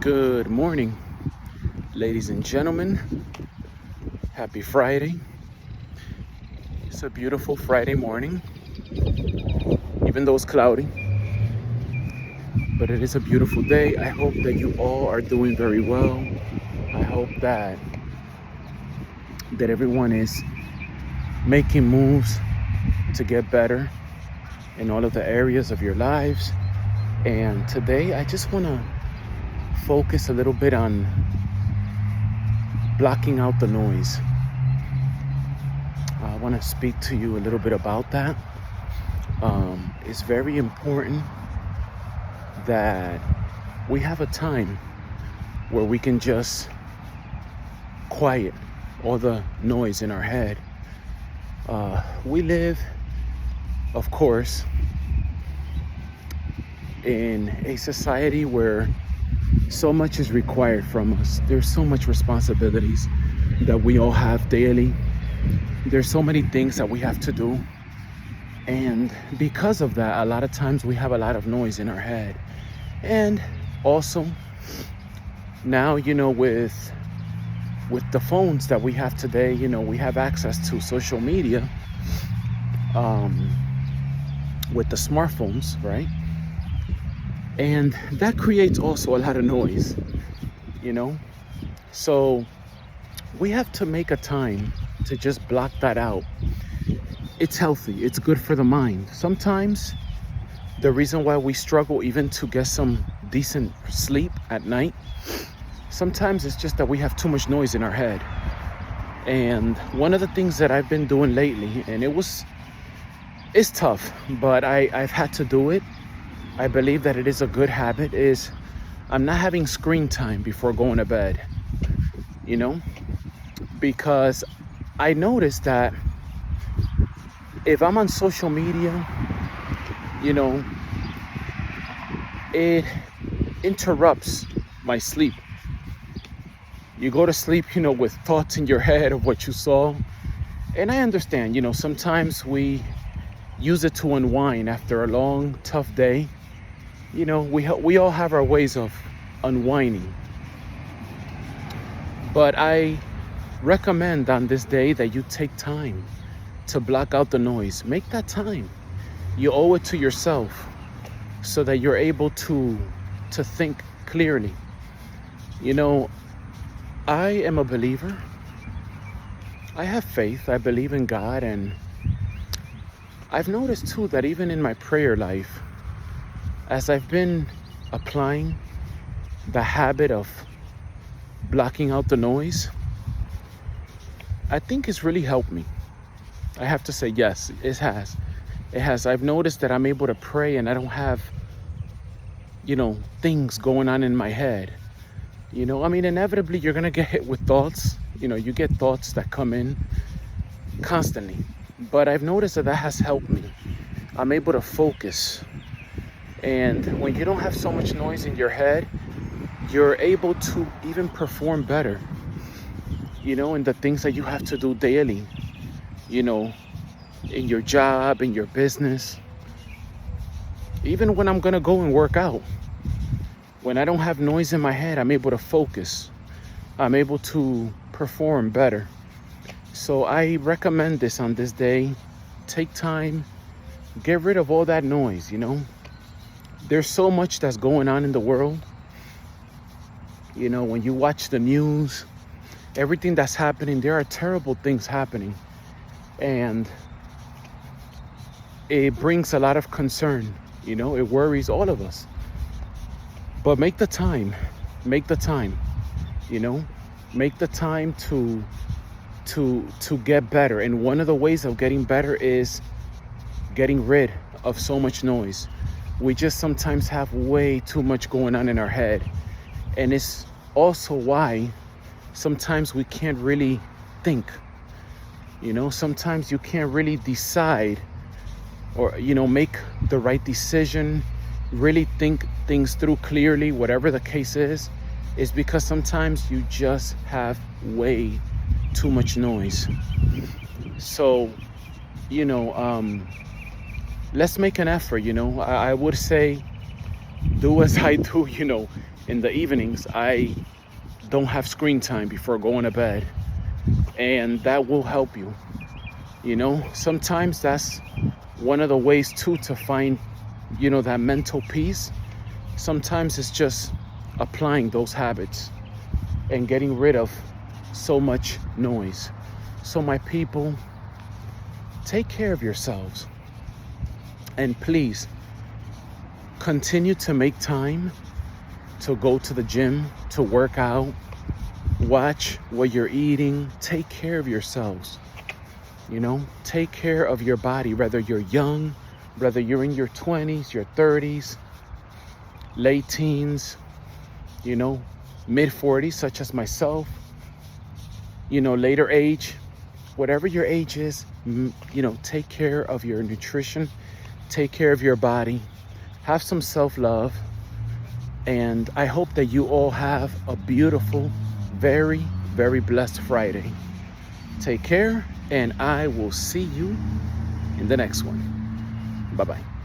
Good morning, ladies and gentlemen. Happy Friday. It's a beautiful Friday morning, even though it's cloudy, but it is a beautiful day. I hope that you all are doing very well. I hope that everyone is making moves to get better in all of the areas of your lives. And today I just want to focus a little bit on blocking out the noise. I want to speak to you a little bit about that. It's very important that we have a time where we can just quiet all the noise in our head. We live, of course, in a society where so much is required from us. There's so much responsibilities that we all have daily. There's so many things that we have to do. And because of that, a lot of times we have a lot of noise in our head. And also, now, with the phones that we have today, we have access to social media with the smartphones, right? And that creates also a lot of noise, So we have to make a time to just block that out. It's healthy. It's good for the mind. Sometimes the reason why we struggle even to get some decent sleep at night, sometimes it's just that we have too much noise in our head. And one of the things that I've been doing lately, and it's tough, but I've had to do it. I believe that it is a good habit, is I'm not having screen time before going to bed, because I noticed that if I'm on social media, it interrupts my sleep. You go to sleep, with thoughts in your head of what you saw. And I understand, sometimes we use it to unwind after a long, tough day. We all have our ways of unwinding. But I recommend on this day that you take time to block out the noise. Make that time. You owe it to yourself so that you're able to think clearly. I am a believer. I have faith. I believe in God. And I've noticed too that even in my prayer life, as I've been applying the habit of blocking out the noise, I think it's really helped me. I have to say, yes, it has. It has. I've noticed that I'm able to pray and I don't have, things going on in my head. Inevitably you're going to get hit with thoughts. You get thoughts that come in constantly. But I've noticed that has helped me. I'm able to focus. And when you don't have so much noise in your head, you're able to even perform better, in the things that you have to do daily, in your job, in your business. Even when I'm going to go and work out, when I don't have noise in my head, I'm able to focus. I'm able to perform better. So I recommend this on this day. Take time, get rid of all that noise, There's so much that's going on in the world. When you watch the news, everything that's happening, there are terrible things happening. And it brings a lot of concern, it worries all of us. But make the time, make the time to get better. And one of the ways of getting better is getting rid of so much noise. We just sometimes have way too much going on in our head. And it's also why sometimes we can't really think. Sometimes you can't really decide or, make the right decision, really think things through clearly, whatever the case is because sometimes you just have way too much noise. So, let's make an effort. I would say do as I do, in the evenings. I don't have screen time before going to bed, and that will help you. Sometimes that's one of the ways too to find, that mental peace. Sometimes it's just applying those habits and getting rid of so much noise. So my people, take care of yourselves, and please continue to make time to go to the gym, to work out, watch what you're eating. Take care of yourselves. Take care of your body, whether you're young, whether you're in your 20s, your 30s, late teens, mid 40s, such as myself, later age, whatever your age is, take care of your nutrition, take care of your body, have some self-love, and I hope that you all have a beautiful, very, very blessed Friday. Take care, and I will see you in the next one. Bye-bye.